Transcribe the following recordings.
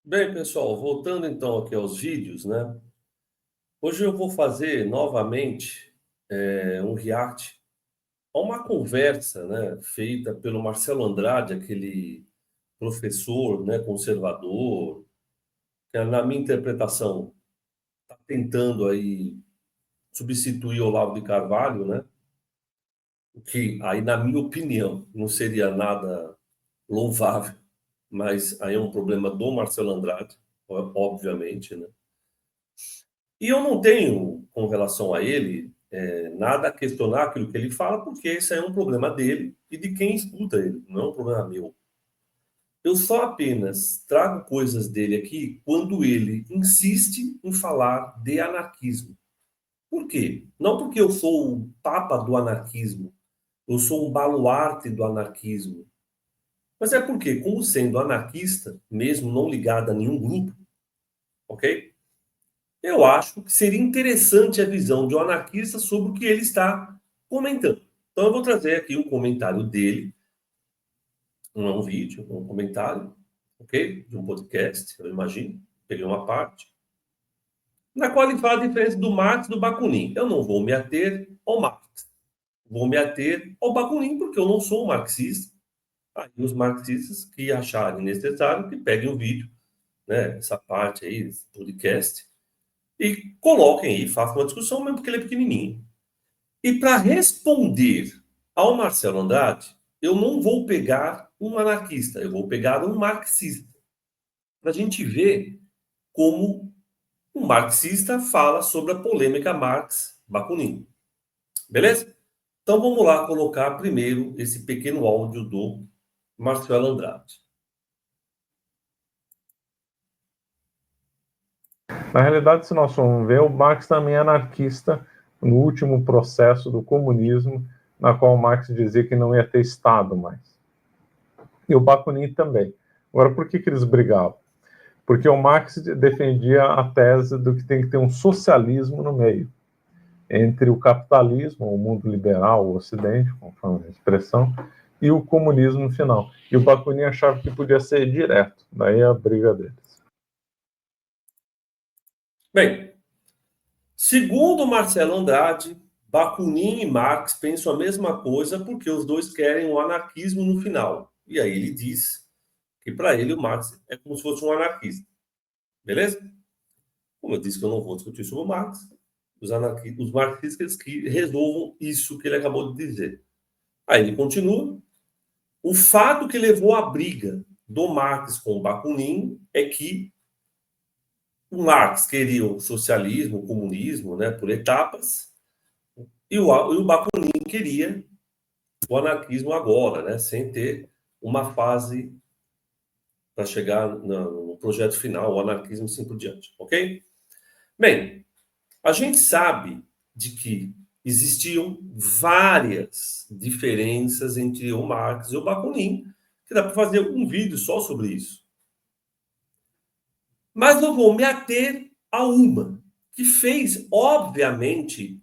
Bem, pessoal, voltando então aqui aos vídeos, né? Hoje eu vou fazer novamente um react a uma conversa, né, feita pelo Marcelo Andrade, aquele professor, né, conservador, que na minha interpretação está tentando aí substituir Olavo de Carvalho, né? O que aí, na minha opinião, não seria nada louvável, mas aí é um problema do Marcelo Andrade, obviamente, né? E eu não tenho, com relação a ele, nada a questionar aquilo que ele fala, porque esse é um problema dele e de quem escuta ele, não é um problema meu. Eu só apenas trago coisas dele aqui quando ele insiste em falar de anarquismo. Por quê? Não porque eu sou o papa do anarquismo, eu sou um baluarte do anarquismo, mas é porque, como sendo anarquista, mesmo não ligado a nenhum grupo, ok? Eu acho que seria interessante a visão de um anarquista sobre o que ele está comentando. Então, eu vou trazer aqui um comentário dele, não é um vídeo, é um comentário, ok? De um podcast, eu imagino. Peguei uma parte, na qual ele fala a diferença do Marx e do Bakunin. Eu não vou me ater ao Marx, vou me ater ao Bakunin, porque eu não sou um marxista. Aí os marxistas que acharem necessário que peguem o vídeo, né, essa parte aí, esse podcast, e coloquem aí, façam uma discussão, mesmo porque ele é pequenininho. E para responder ao Marcelo Andrade, eu não vou pegar um anarquista, eu vou pegar um marxista. Para a gente ver como um marxista fala sobre a polêmica Marx-Bakunin. Beleza? Então vamos lá colocar primeiro esse pequeno áudio do Marcelo Andrade. Na realidade, se nós formos ver, o Marx também é anarquista no último processo do comunismo, na qual Marx dizia que não ia ter Estado mais. E o Bakunin também. Agora, por que eles brigavam? Porque o Marx defendia a tese do que tem que ter um socialismo no meio, entre o capitalismo, o mundo liberal, o ocidente, conforme a expressão, e o comunismo no final. E o Bakunin achava que podia ser direto, daí a briga deles. Bem, segundo Marcelo Andrade, Bakunin e Marx pensam a mesma coisa porque os dois querem o anarquismo no final. E aí ele diz que para ele o Marx é como se fosse um anarquista. Beleza? Como eu disse que eu não vou discutir sobre o Marx, os marxistas que resolvam isso que ele acabou de dizer. Aí ele continua. O fato que levou à briga do Marx com o Bakunin é que o Marx queria o socialismo, o comunismo, né, por etapas, e o Bakunin queria o anarquismo agora, né, sem ter uma fase para chegar no projeto final, o anarquismo e assim por diante, ok? Bem, a gente sabe de que existiam várias diferenças entre o Marx e o Bakunin, que dá para fazer um vídeo só sobre isso. Mas eu vou me ater a uma, que fez, obviamente,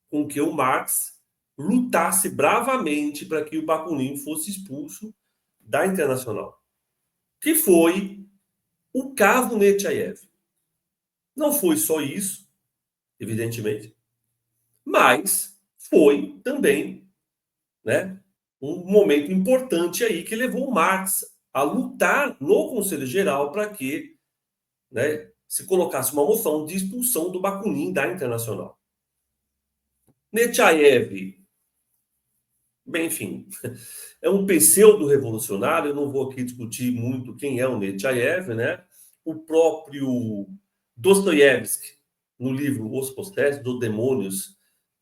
com que o Marx lutasse bravamente para que o Bakunin fosse expulso da Internacional, que foi o caso Nechayev. Não foi só isso, evidentemente, mas foi também, né, um momento importante aí que levou o Marx a lutar no Conselho Geral para que, né, se colocasse uma moção de expulsão do Bakunin da Internacional. Nechayev, bem, enfim, é um pseudo-revolucionário, eu não vou aqui discutir muito quem é o Nechayev, né? O próprio Dostoiévski, no livro Os Possédios dos Demônios,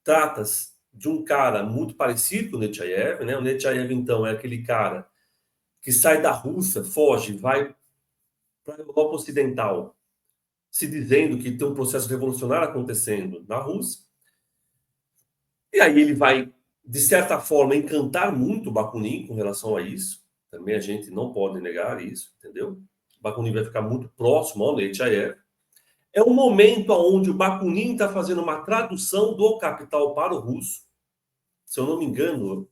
trata de um cara muito parecido com o Nechayev, né? O Nechayev, então, é aquele cara que sai da Rússia, foge, vai para a Europa Ocidental, se dizendo que tem um processo revolucionário acontecendo na Rússia. E aí ele vai, de certa forma, encantar muito o Bakunin com relação a isso. Também a gente não pode negar isso, entendeu? O Bakunin vai ficar muito próximo ao Nechayev. É um momento onde o Bakunin está fazendo uma tradução do Capital para o russo. Se eu não me engano,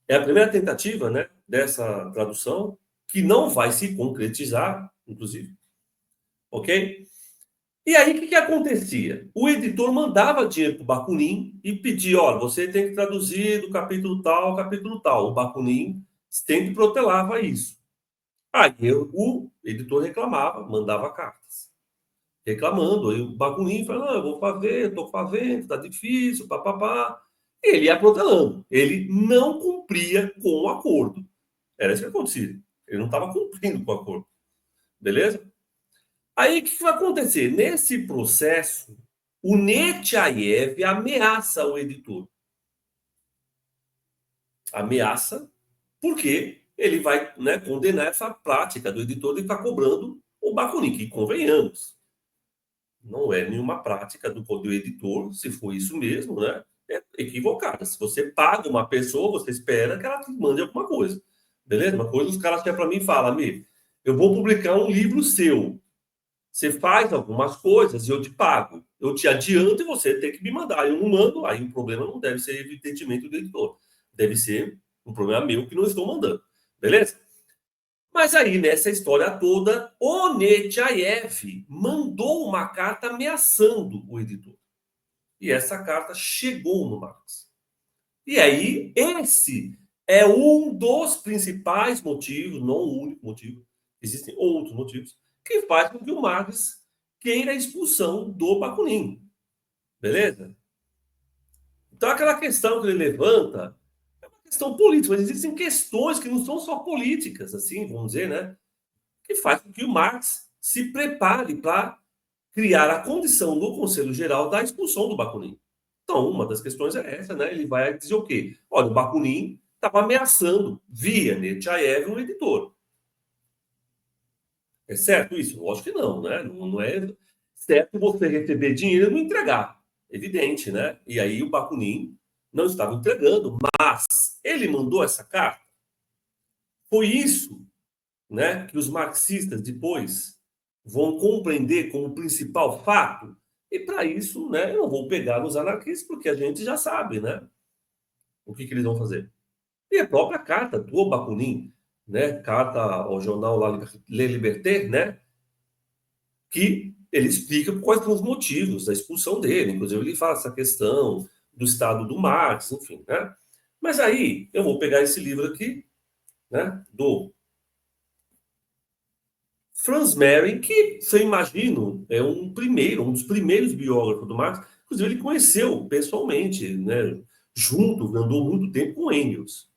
é a primeira tentativa, né, dessa tradução, que não vai se concretizar, inclusive. Ok? E aí, o que acontecia? O editor mandava dinheiro para o Bakunin e pedia, olha, você tem que traduzir do capítulo tal ao capítulo tal. O Bakunin sempre protelava isso. Aí o editor reclamava, mandava cartas. Reclamando. Aí o Bakunin falava, eu vou fazer, estou fazendo, está difícil, papapá. E ele ia protelando. Ele não cumpria com o acordo. Era isso que acontecia. Ele não estava cumprindo com o acordo. Beleza? Aí o que vai acontecer? Nesse processo, o Netiaev ameaça o editor. Ameaça porque ele vai, né, condenar essa prática do editor de estar cobrando o Bakunin, que convenhamos. Não é nenhuma prática do editor, se for isso mesmo, né? É equivocada. Se você paga uma pessoa, você espera que ela te mande alguma coisa. Beleza? Uma coisa os caras chegam para mim e falam, amigo, eu vou publicar um livro seu. Você faz algumas coisas e eu te pago. Eu te adianto e você tem que me mandar. Eu não mando, aí o problema não deve ser, evidentemente, do editor. Deve ser um problema meu que não estou mandando. Beleza? Mas aí, nessa história toda, o Netiaev mandou uma carta ameaçando o editor. E essa carta chegou no Marx. E aí, esse é um dos principais motivos, não o único motivo, existem outros motivos, que faz com que o Marx queira a expulsão do Bakunin. Beleza? Então, aquela questão que ele levanta é uma questão política, mas existem questões que não são só políticas, assim, vamos dizer, né? Que faz com que o Marx se prepare para criar a condição no Conselho Geral da expulsão do Bakunin. Então, uma das questões é essa, né? Ele vai dizer o quê? Olha, o Bakunin estava ameaçando, via Netiaev, um editor. É certo isso? Lógico que não, né? Não é certo você receber dinheiro e não entregar. Evidente, né? E aí o Bakunin não estava entregando, mas ele mandou essa carta. Foi isso, né, que os marxistas depois vão compreender como principal fato. E para isso, né, eu não vou pegar nos anarquistas, porque a gente já sabe, né, o que eles vão fazer. E a própria carta do Bakunin, né, carta ao jornal Le Liberté, né, que ele explica quais são os motivos da expulsão dele. Inclusive, ele fala essa questão do estado do Marx, enfim, né. Mas aí, eu vou pegar esse livro aqui, né, do Franz Mehring, que, eu imagino, é um dos primeiros biógrafos do Marx. Inclusive, ele conheceu pessoalmente, né, junto, andou muito tempo com Engels.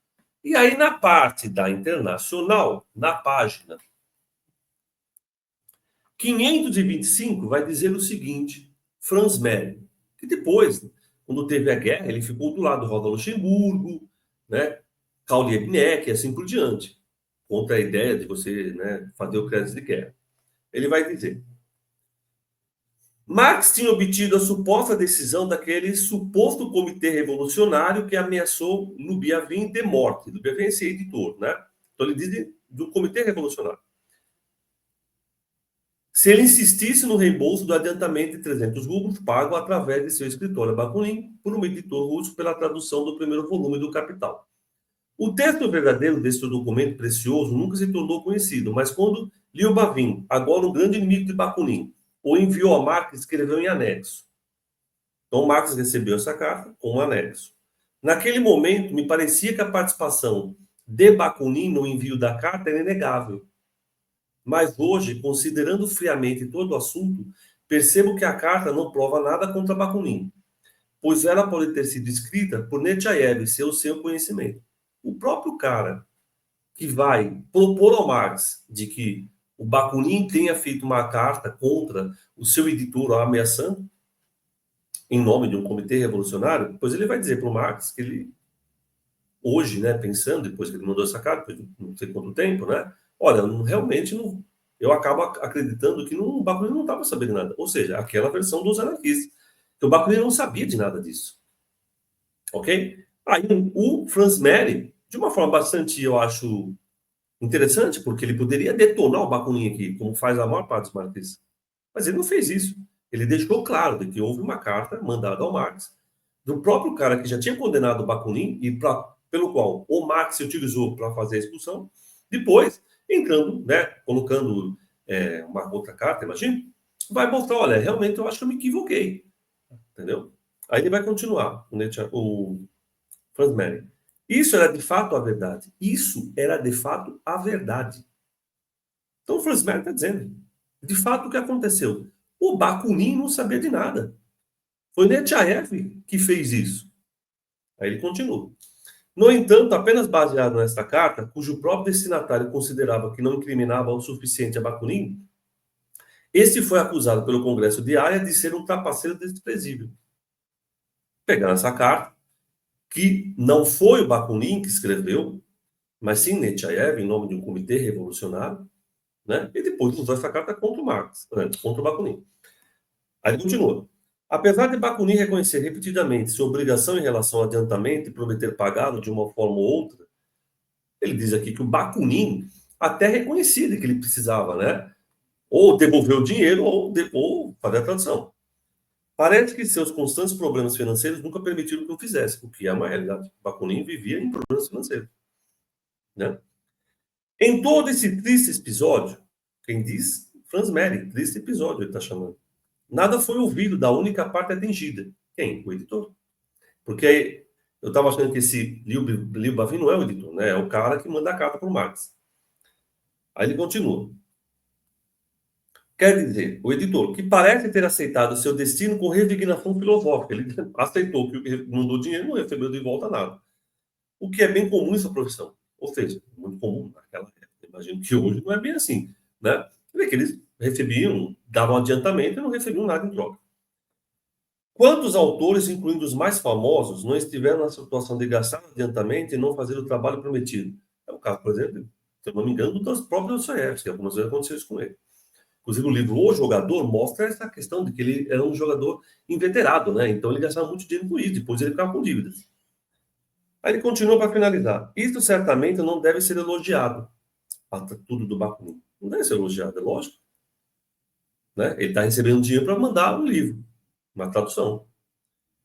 E aí, na parte da Internacional, na página 525, vai dizer o seguinte, Franz Mehring, que depois, quando teve a guerra, ele ficou do lado do Rosa Luxemburgo, né, Karl Liebknecht e assim por diante, contra a ideia de você, né, fazer o crédito de guerra. Ele vai dizer: Marx tinha obtido a suposta decisão daquele suposto comitê revolucionário que ameaçou Lubiavin de morte. Lubiavin é esse editor, né? Então ele diz do comitê revolucionário. Se ele insistisse no reembolso do adiantamento de 300 rublos pago através de seu escritório Bakunin por um editor russo pela tradução do primeiro volume do Capital. O texto verdadeiro desse documento precioso nunca se tornou conhecido, mas quando Liubavin, agora um grande inimigo de Bakunin, o enviou a Marx, escreveu em anexo. Então, Marx recebeu essa carta com um anexo. Naquele momento, me parecia que a participação de Bakunin no envio da carta era inegável. Mas hoje, considerando friamente todo o assunto, percebo que a carta não prova nada contra Bakunin, pois ela pode ter sido escrita por Netiaev sem o seu conhecimento. O próprio cara que vai propor ao Marx de que o Bakunin tenha feito uma carta contra o seu editor ameaçando, em nome de um comitê revolucionário, depois ele vai dizer para o Marx que ele, hoje, né, pensando, depois que ele mandou essa carta, depois de não sei quanto tempo, né, olha, realmente não, eu acabo acreditando que o Bakunin não estava sabendo nada. Ou seja, aquela versão dos anarquistas, que o Bakunin não sabia de nada disso. Ok? Aí o Franz Mehring, de uma forma bastante, eu acho, interessante, porque ele poderia detonar o Bakunin aqui, como faz a maior parte dos marxistas. Mas ele não fez isso. Ele deixou claro de que houve uma carta mandada ao Marx, do próprio cara que já tinha condenado o Bakunin, e pelo qual o Marx se utilizou para fazer a expulsão, depois entrando, né, colocando uma outra carta, imagina, vai mostrar, olha, realmente eu acho que eu me equivoquei. Entendeu? Aí ele vai continuar, o Franz Mehring. Isso era de fato a verdade. Isso era de fato a verdade. Então o Franz Mehring está dizendo, de fato o que aconteceu? O Bakunin não sabia de nada. Foi Nechayev que fez isso. Aí ele continua. No entanto, apenas baseado nesta carta, cujo próprio destinatário considerava que não incriminava o suficiente a Bakunin, este foi acusado pelo Congresso de Haia de ser um trapaceiro desprezível. Pegaram essa carta, que não foi o Bakunin que escreveu, mas sim Nechayev, em nome de um comitê revolucionário, né? E depois usou essa carta contra o Marx, contra o Bakunin. Aí ele continua. Apesar de Bakunin reconhecer repetidamente sua obrigação em relação ao adiantamento e prometer pagá-lo de uma forma ou outra, ele diz aqui que o Bakunin até reconhecia que ele precisava, né? Ou devolver o dinheiro ou fazer a tradução. Parece que seus constantes problemas financeiros nunca permitiram que eu fizesse, o que é uma realidade. Bakunin vivia em problemas financeiros. Né? Em todo esse triste episódio, quem diz? Franz Mehring, triste episódio ele está chamando. Nada foi ouvido da única parte atingida. Quem? O editor. Porque aí, eu estava achando que esse Liu Bavin não é o editor, né? É o cara que manda a carta para o Marx. Aí ele continua. Quer dizer, o editor, que parece ter aceitado seu destino com resignação filosófica. Ele aceitou que mandou dinheiro e não recebeu de volta nada. O que é bem comum em sua profissão. Ou seja, muito comum naquela época. Imagino que hoje não é bem assim. Né? Que eles recebiam, davam adiantamento e não recebiam nada em troca. Quantos autores, incluindo os mais famosos, não estiveram na situação de gastar adiantamento e não fazer o trabalho prometido? É o caso, por exemplo, se eu não me engano, do próprio Dostoiévski, algumas vezes aconteceu isso com ele. Inclusive, o livro O Jogador mostra essa questão de que ele era um jogador inveterado, né? Então, ele gastava muito dinheiro com isso, depois ele ficava com dívidas. Aí ele continua para finalizar. Isso certamente não deve ser elogiado. Tudo do Bakunin. Não deve ser elogiado, é lógico. Né? Ele está recebendo dinheiro para mandar um livro, uma tradução.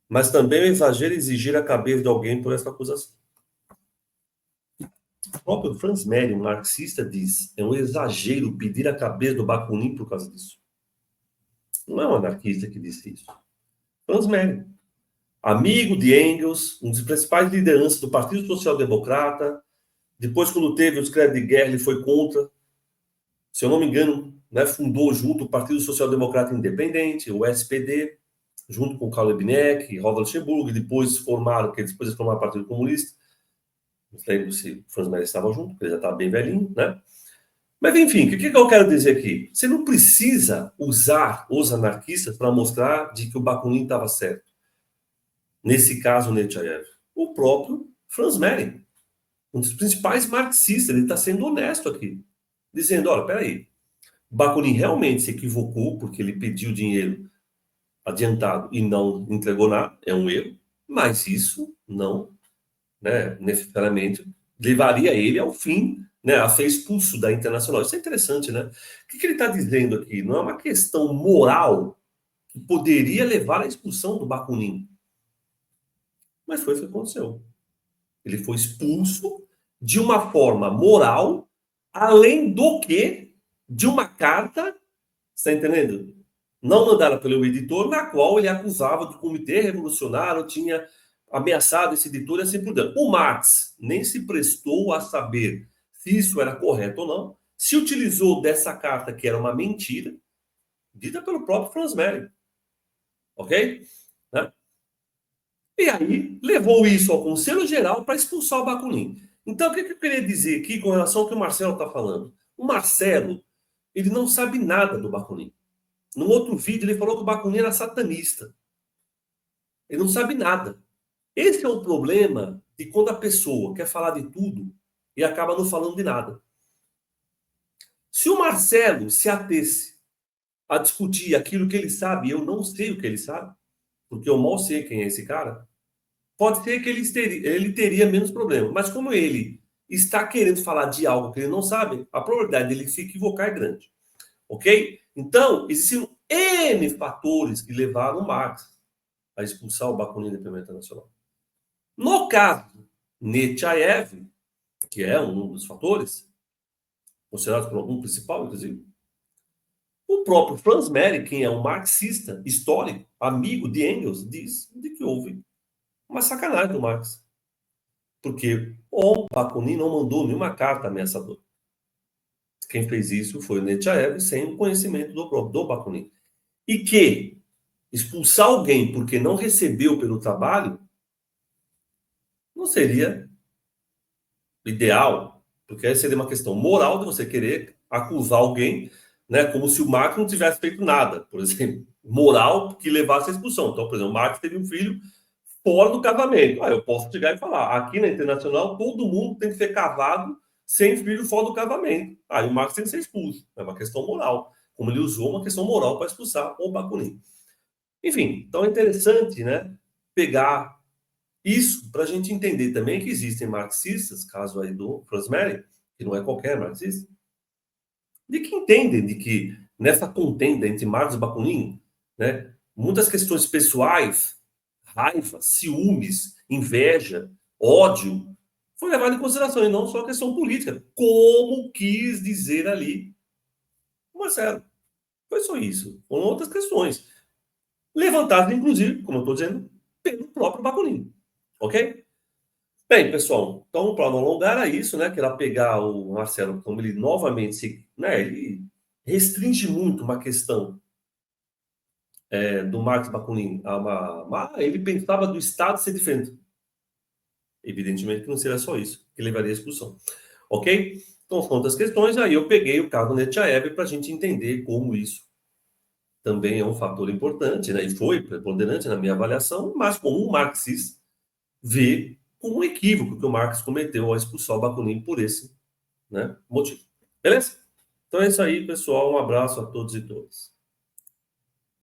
Mas também é um exagero exigir a cabeça de alguém por essa acusação. O próprio Franz Mehring, marxista, diz: é um exagero pedir a cabeça do Bakunin por causa disso. Não é um anarquista que disse isso. Franz Mehring, amigo de Engels, um dos principais lideranças do Partido Social Democrata. Depois, quando teve os créditos de guerra, ele foi contra. Se eu não me engano, né, fundou junto o Partido Social Democrata Independente, o SPD, junto com Karl Liebknecht e Rosa Luxemburgo, e depois formaram o Partido Comunista. Não lembro se o Franz Mehring estava junto, porque ele já estava bem velhinho, né? Mas, enfim, o que eu quero dizer aqui? Você não precisa usar os anarquistas para mostrar de que o Bakunin estava certo. Nesse caso, o Nechayev. O próprio Franz Mehring, um dos principais marxistas, ele está sendo honesto aqui. Dizendo, olha, peraí, Bakunin realmente se equivocou porque ele pediu dinheiro adiantado e não entregou nada, é um erro, mas isso não, né, necessariamente levaria ele ao fim, né, a ser expulso da Internacional. Isso é interessante, né? O que ele está dizendo aqui? Não é uma questão moral que poderia levar à expulsão do Bakunin, mas foi o que aconteceu. Ele foi expulso de uma forma moral, além do que de uma carta, está entendendo? Não mandada pelo editor, na qual ele acusava do comitê revolucionário, tinha ameaçado esse editor e assim por diante. O Marx nem se prestou a saber se isso era correto ou não, se utilizou dessa carta, que era uma mentira, dita pelo próprio Franz Mehring. Ok? Né? E aí levou isso ao Conselho Geral para expulsar o Bakunin. Então, o que eu queria dizer aqui com relação ao que o Marcelo está falando? O Marcelo, ele não sabe nada do Bakunin. Num outro vídeo, ele falou que o Bakunin era satanista. Ele não sabe nada. Esse é o problema de quando a pessoa quer falar de tudo e acaba não falando de nada. Se o Marcelo se atesse a discutir aquilo que ele sabe, e eu não sei o que ele sabe, porque eu mal sei quem é esse cara, pode ser que ele teria menos problema. Mas como ele está querendo falar de algo que ele não sabe, a probabilidade dele se equivocar é grande. Ok? Então, existem N fatores que levaram o Marx a expulsar o Bakunin da Imprensa Internacional. No caso Nechayev, que é um dos fatores, considerado como um principal, inclusive, O próprio Franz Mehring, quem é um marxista histórico, amigo de Engels, diz de que houve uma sacanagem do Marx. Porque o Bakunin não mandou nenhuma carta ameaçadora. Quem fez isso foi o Nechayev, sem o conhecimento do Bakunin. E que expulsar alguém porque não recebeu pelo trabalho não seria ideal, porque aí seria uma questão moral de você querer acusar alguém, né, como se o Marx não tivesse feito nada, por exemplo, moral que levasse à expulsão. Então, por exemplo, o Marx teve um filho fora do casamento. Eu posso chegar e falar, aqui na Internacional, todo mundo tem que ser casado sem filho fora do casamento. Aí o Marx tem que ser expulso. É uma questão moral. Como ele usou uma questão moral para expulsar o Bakunin. Enfim, então é interessante, né, pegar isso para a gente entender também que existem marxistas, caso aí do Franz Mehring, que não é qualquer marxista, de que entendem de que nessa contenda entre Marx e Bakunin, né, muitas questões pessoais, raiva, ciúmes, inveja, ódio, foi levado em consideração, e não só a questão política, como quis dizer ali o Marcelo. Foi só isso. Foram outras questões. Levantadas, inclusive, como eu estou dizendo, pelo próprio Bakunin. Ok? Bem, pessoal, então, para não alongar, é isso, né? Que era pegar o Marcelo, como ele novamente né, ele restringe muito uma questão do Marx Bakunin a ele pensava do Estado ser diferente. Evidentemente que não seria só isso que levaria à expulsão. Ok? Então, são outras questões, aí eu peguei o caso Nechayev para a gente entender como isso também é um fator importante, né? E foi preponderante na minha avaliação, mas como um marxista vê como um equívoco que o Marx cometeu ao expulsar o Bakunin por esse, né, motivo. Beleza? Então é isso aí, pessoal. Um abraço a todos e todas.